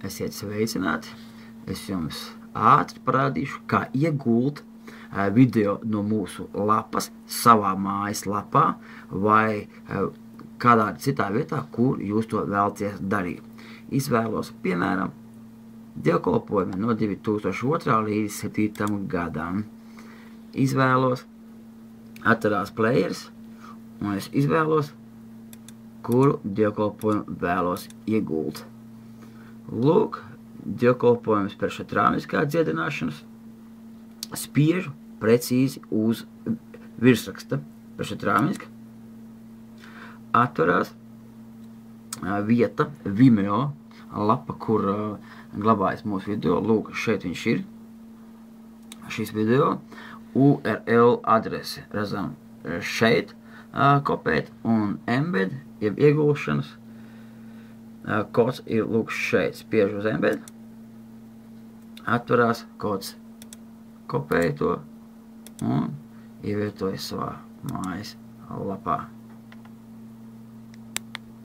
Esiet sveicināti. Es jums ātri parādīšu, kā iegūt video no mūsu lapas savā mājaslapā vai kādā citā vietā, kur jūs to vēlaties darīt. Izvēlos, piemēram, dievkalpojumi no 2002. līdz 2007. gadam. Izvēlos, atverās players, un es izvēlos, kuru dievkalpojumu vēlos iegūt. Lūk, dievkalpojums par šatrāniskā dziedināšanas. Spiežu precīzi uz virsraksta par šatrāniska. Atverās vieta Vimeo lapa, kur glabājas mūsu video. Lūk, šeit viņš ir. Šis video URL adrese redzam šeit kopēt un embed, jeb iegūšanas kods ir lūk šeit. Spiež uz embed, atverās kods, kopēju to un ievietoju savā mājas lapā.